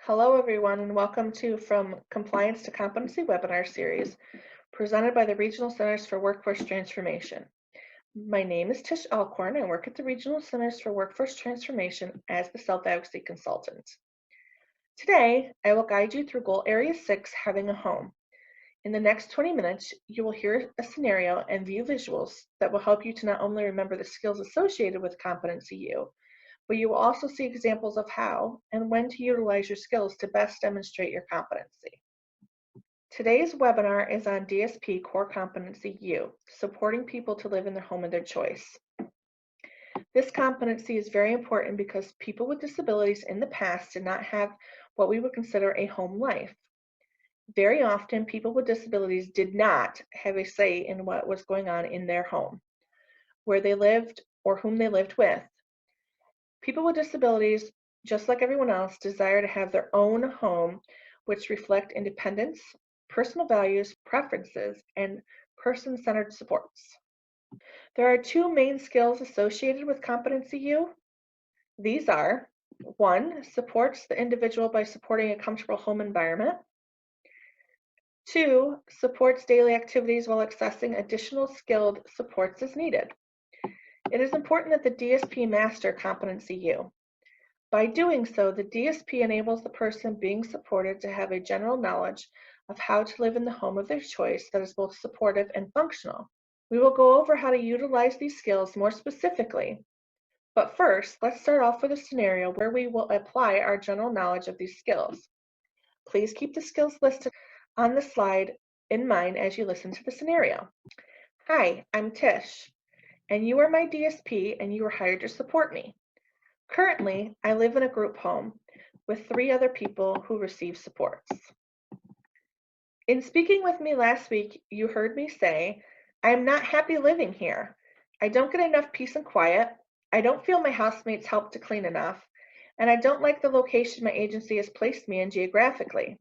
Hello, everyone, and welcome to From Compliance to Competency webinar series presented by the Regional Centers for Workforce Transformation. My name is Tish Alcorn. I work at the Regional Centers for Workforce Transformation as the Self-Advocacy Consultant. Today, I will guide you through Goal Area 6, Having a Home. In the next 20 minutes, you will hear a scenario and view visuals that will help you to not only remember the skills associated with Competency U, but you will also see examples of how and when to utilize your skills to best demonstrate your competency. Today's webinar is on DSP Core Competency U, supporting people to live in their home of their choice. This competency is very important because people with disabilities in the past did not have what we would consider a home life. Very often, people with disabilities did not have a say in what was going on in their home, where they lived, or whom they lived with. People with disabilities, just like everyone else, desire to have their own home, which reflect independence, personal values, preferences, and person-centered supports. There are two main skills associated with Competency U. These are: 1, supports the individual by supporting a comfortable home environment. 2, supports daily activities while accessing additional skilled supports as needed. It is important that the DSP master Competency U. By doing so, the DSP enables the person being supported to have a general knowledge of how to live in the home of their choice that is both supportive and functional. We will go over how to utilize these skills more specifically, but first, let's start off with a scenario where we will apply our general knowledge of these skills. Please keep the skills listed on the slide in mind as you listen to the scenario. Hi, I'm Tish, and you are my DSP and you are hired to support me. Currently, I live in a group home with 3 other people who receive supports. In speaking with me last week, you heard me say, I am not happy living here. I don't get enough peace and quiet. I don't feel my housemates help to clean enough, and I don't like the location my agency has placed me in geographically.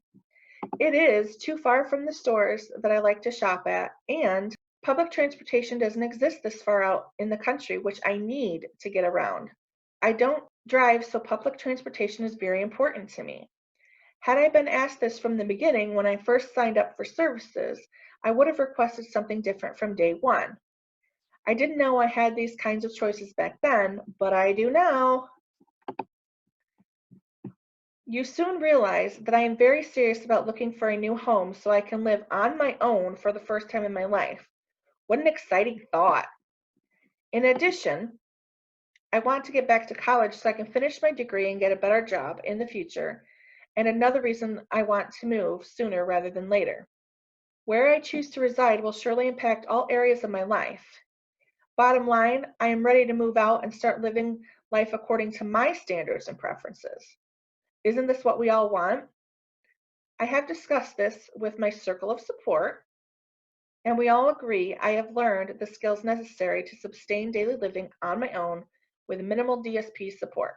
It is too far from the stores that I like to shop at, and public transportation doesn't exist this far out in the country, which I need to get around. I don't drive, so public transportation is very important to me. Had I been asked this from the beginning when I first signed up for services, I would have requested something different from day one. I didn't know I had these kinds of choices back then, but I do now. You soon realize that I am very serious about looking for a new home so I can live on my own for the first time in my life. What an exciting thought. In addition, I want to get back to college so I can finish my degree and get a better job in the future, and another reason I want to move sooner rather than later. Where I choose to reside will surely impact all areas of my life. Bottom line, I am ready to move out and start living life according to my standards and preferences. Isn't this what we all want? I have discussed this with my circle of support, and we all agree I have learned the skills necessary to sustain daily living on my own with minimal DSP support.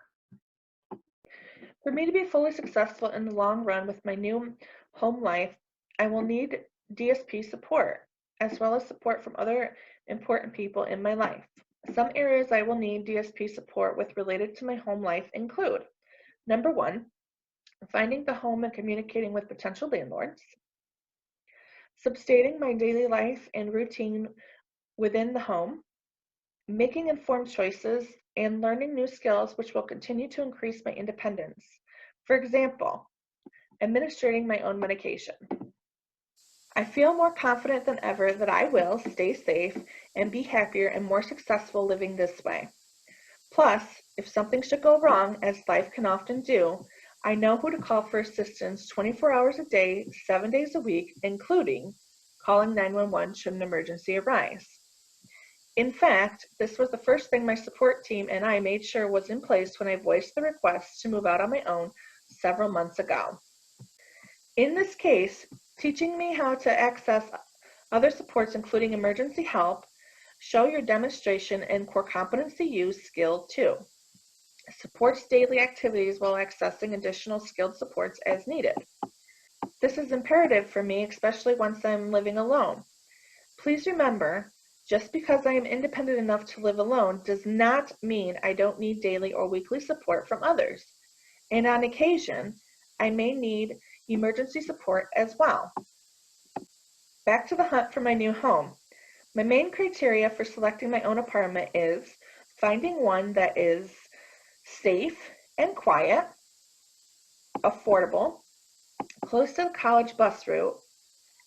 For me to be fully successful in the long run with my new home life, I will need DSP support, as well as support from other important people in my life. Some areas I will need DSP support with related to my home life include: number 1, finding the home and communicating with potential landlords, sustaining my daily life and routine within the home, making informed choices, and learning new skills which will continue to increase my independence. For example, administrating my own medication. I feel more confident than ever that I will stay safe and be happier and more successful living this way. Plus, if something should go wrong, as life can often do, I know who to call for assistance 24 hours a day, 7 days a week, including calling 911 should an emergency arise. In fact, this was the first thing my support team and I made sure was in place when I voiced the request to move out on my own several months ago. In this case, teaching me how to access other supports, including emergency help, show your demonstration and core competency use skill 2. Supports daily activities while accessing additional skilled supports as needed. This is imperative for me, especially once I'm living alone. Please remember, just because I am independent enough to live alone does not mean I don't need daily or weekly support from others. And on occasion, I may need emergency support as well. Back to the hunt for my new home. My main criteria for selecting my own apartment is finding one that is safe and quiet, affordable, close to the college bus route,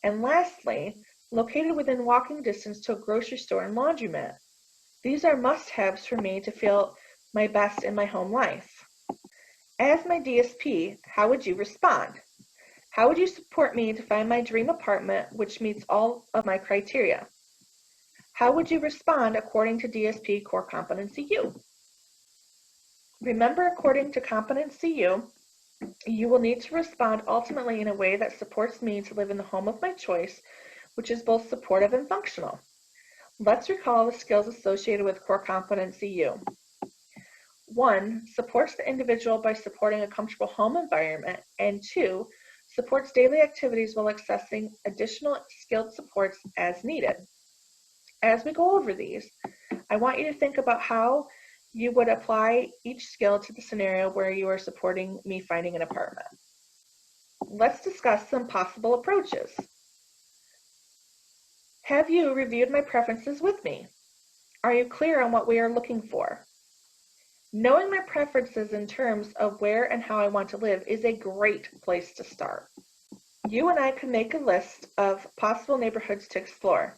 and lastly, located within walking distance to a grocery store and laundromat. These are must-haves for me to feel my best in my home life. As my DSP, how would you respond? How would you support me to find my dream apartment which meets all of my criteria? How would you respond according to DSP Core Competency U? Remember, according to Competency U, you will need to respond ultimately in a way that supports me to live in the home of my choice, which is both supportive and functional. Let's recall the skills associated with Core Competency U. 1, supports the individual by supporting a comfortable home environment, and 2, supports daily activities while accessing additional skilled supports as needed. As we go over these, I want you to think about how you would apply each skill to the scenario where you are supporting me finding an apartment. Let's discuss some possible approaches. Have you reviewed my preferences with me? Are you clear on what we are looking for? Knowing my preferences in terms of where and how I want to live is a great place to start. You and I can make a list of possible neighborhoods to explore.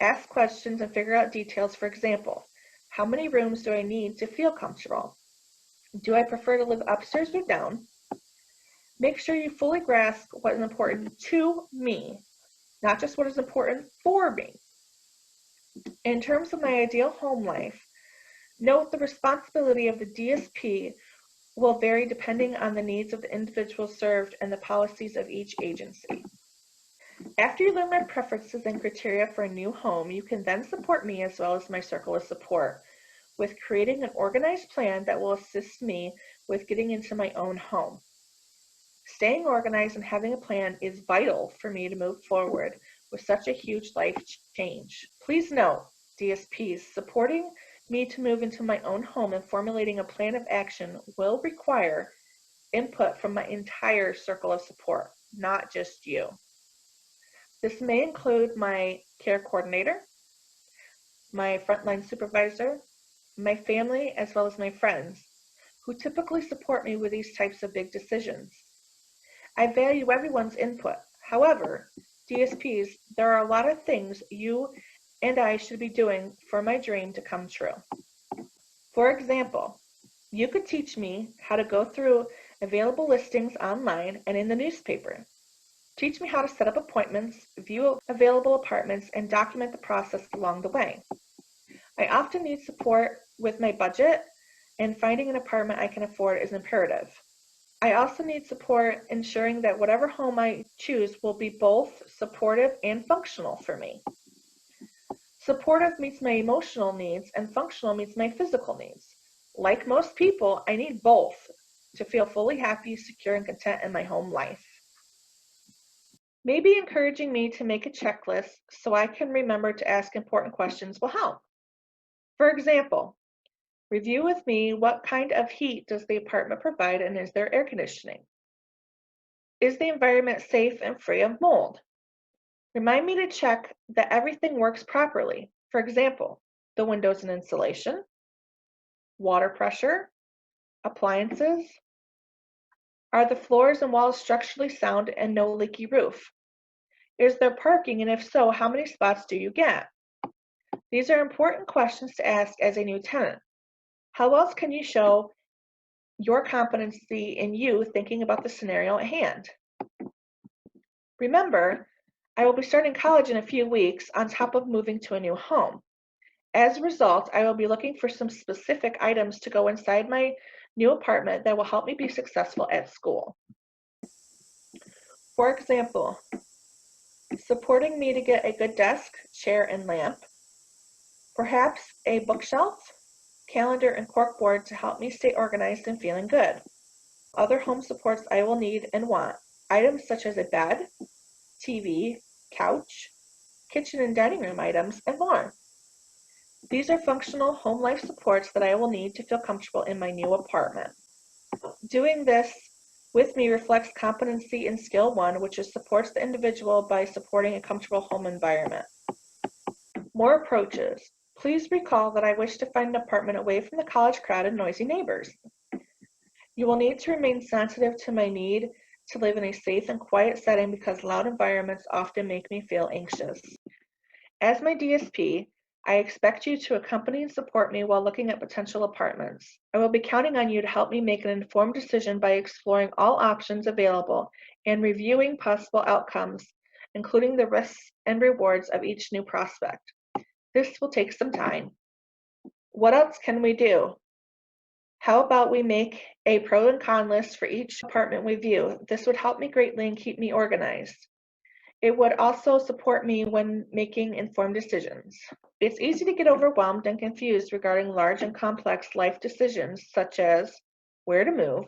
Ask questions and figure out details. For example, how many rooms do I need to feel comfortable? Do I prefer to live upstairs or down? Make sure you fully grasp what is important to me, not just what is important for me. In terms of my ideal home life, note the responsibility of the DSP will vary depending on the needs of the individual served and the policies of each agency. After you learn my preferences and criteria for a new home, you can then support me as well as my circle of support with creating an organized plan that will assist me with getting into my own home. Staying organized and having a plan is vital for me to move forward with such a huge life change. Please note, DSPs, supporting me to move into my own home and formulating a plan of action will require input from my entire circle of support, not just you. This may include my care coordinator, my frontline supervisor, my family, as well as my friends, who typically support me with these types of big decisions. I value everyone's input. However, DSPs, there are a lot of things you and I should be doing for my dream to come true. For example, you could teach me how to go through available listings online and in the newspaper. Teach me how to set up appointments, view available apartments, and document the process along the way. I often need support with my budget, and finding an apartment I can afford is imperative. I also need support ensuring that whatever home I choose will be both supportive and functional for me. Supportive meets my emotional needs, and functional meets my physical needs. Like most people, I need both to feel fully happy, secure, and content in my home life. Maybe encouraging me to make a checklist so I can remember to ask important questions will help. For example, review with me what kind of heat does the apartment provide and is there air conditioning? Is the environment safe and free of mold? Remind me to check that everything works properly. For example, the windows and insulation, water pressure, appliances. Are the floors and walls structurally sound and no leaky roof? Is there parking, and if so, how many spots do you get? These are important questions to ask as a new tenant. How else can you show your competency in you thinking about the scenario at hand? Remember, I will be starting college in a few weeks on top of moving to a new home. As a result, I will be looking for some specific items to go inside my new apartment that will help me be successful at school. For example, supporting me to get a good desk, chair, and lamp, perhaps a bookshelf, calendar, and corkboard to help me stay organized and feeling good. Other home supports I will need and want, items such as a bed, TV, couch, kitchen and dining room items, and more. These are functional home life supports that I will need to feel comfortable in my new apartment. Doing this with me reflects competency in skill 1, which is supports the individual by supporting a comfortable home environment. More approaches. Please recall that I wish to find an apartment away from the college crowd and noisy neighbors. You will need to remain sensitive to my need to live in a safe and quiet setting because loud environments often make me feel anxious. As my DSP, I expect you to accompany and support me while looking at potential apartments. I will be counting on you to help me make an informed decision by exploring all options available and reviewing possible outcomes, including the risks and rewards of each new prospect. This will take some time. What else can we do? How about we make a pro and con list for each apartment we view? This would help me greatly and keep me organized. It would also support me when making informed decisions. It's easy to get overwhelmed and confused regarding large and complex life decisions such as where to move,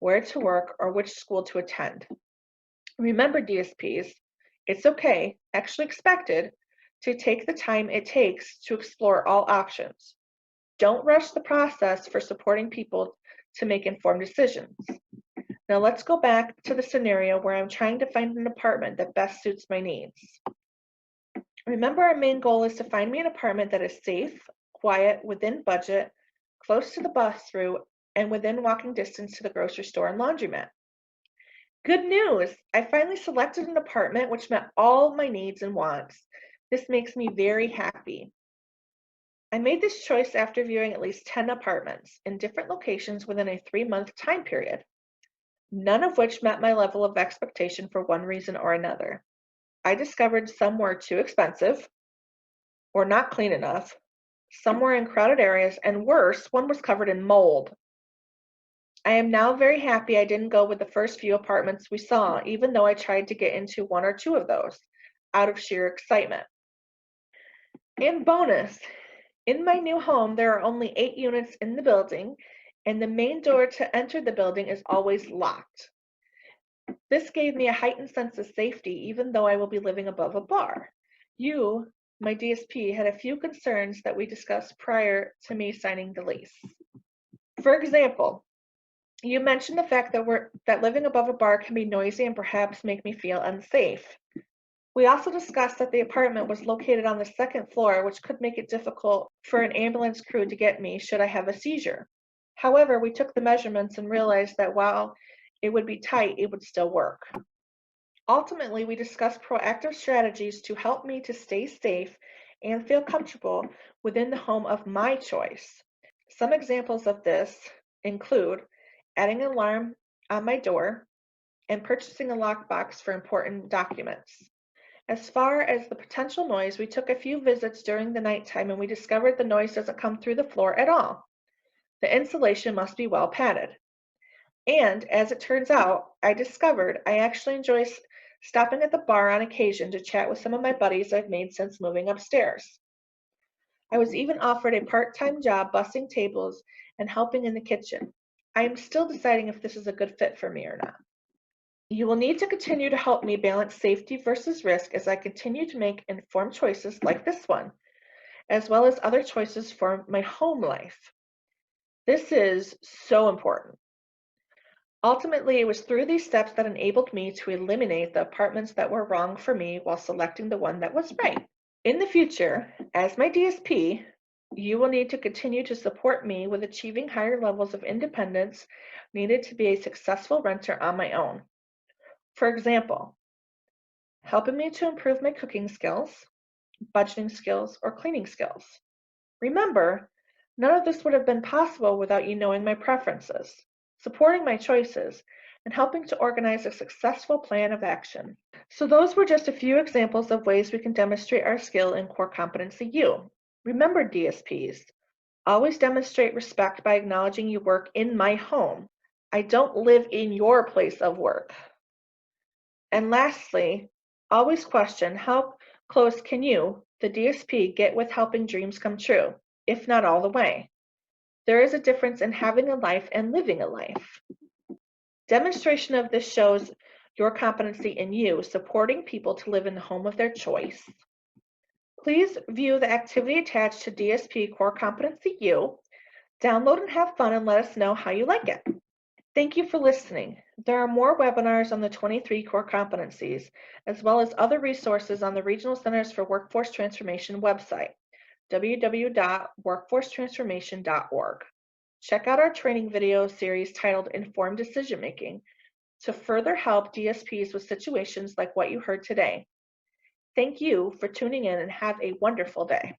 where to work, or which school to attend. Remember, DSPs, it's okay, actually expected, to take the time it takes to explore all options. Don't rush the process for supporting people to make informed decisions. Now let's go back to the scenario where I'm trying to find an apartment that best suits my needs. Remember, our main goal is to find me an apartment that is safe, quiet, within budget, close to the bus route, and within walking distance to the grocery store and laundromat. Good news! I finally selected an apartment which met all my needs and wants. This makes me very happy. I made this choice after viewing at least 10 apartments in different locations within a 3-month time period, none of which met my level of expectation for one reason or another. I discovered some were too expensive or not clean enough, some were in crowded areas, and worse, one was covered in mold. I am now very happy I didn't go with the first few apartments we saw, even though I tried to get into 1 or 2 of those out of sheer excitement. And bonus, in my new home, there are only 8 units in the building, and the main door to enter the building is always locked. This gave me a heightened sense of safety, even though I will be living above a bar. You, my DSP, had a few concerns that we discussed prior to me signing the lease. For example, you mentioned the fact that living above a bar can be noisy and perhaps make me feel unsafe. We also discussed that the apartment was located on the 2nd floor, which could make it difficult for an ambulance crew to get me should I have a seizure. However, we took the measurements and realized that while it would be tight, it would still work. Ultimately, we discussed proactive strategies to help me to stay safe and feel comfortable within the home of my choice. Some examples of this include adding an alarm on my door and purchasing a lockbox for important documents. As far as the potential noise, we took a few visits during the nighttime and we discovered the noise doesn't come through the floor at all. The insulation must be well padded. And as it turns out, I discovered I actually enjoy stopping at the bar on occasion to chat with some of my buddies I've made since moving upstairs. I was even offered a part-time job bussing tables and helping in the kitchen. I am still deciding if this is a good fit for me or not. You will need to continue to help me balance safety versus risk as I continue to make informed choices like this one, as well as other choices for my home life. This is so important. Ultimately, it was through these steps that enabled me to eliminate the apartments that were wrong for me while selecting the one that was right. In the future, as my DSP, you will need to continue to support me with achieving higher levels of independence needed to be a successful renter on my own. For example, helping me to improve my cooking skills, budgeting skills, or cleaning skills. Remember, none of this would have been possible without you knowing my preferences, supporting my choices, and helping to organize a successful plan of action. So those were just a few examples of ways we can demonstrate our skill in Core Competency U. Remember, DSPs, always demonstrate respect by acknowledging you work in my home. I don't live in your place of work. And lastly, always question how close can you, the DSP, get with helping dreams come true, if not all the way. There is a difference in having a life and living a life. Demonstration of this shows your competency in you, supporting people to live in the home of their choice. Please view the activity attached to DSP Core Competency U. Download and have fun and let us know how you like it. Thank you for listening. There are more webinars on the 23 core competencies, as well as other resources on the Regional Centers for Workforce Transformation website, www.workforcetransformation.org. Check out our training video series titled Informed Decision Making to further help DSPs with situations like what you heard today. Thank you for tuning in and have a wonderful day.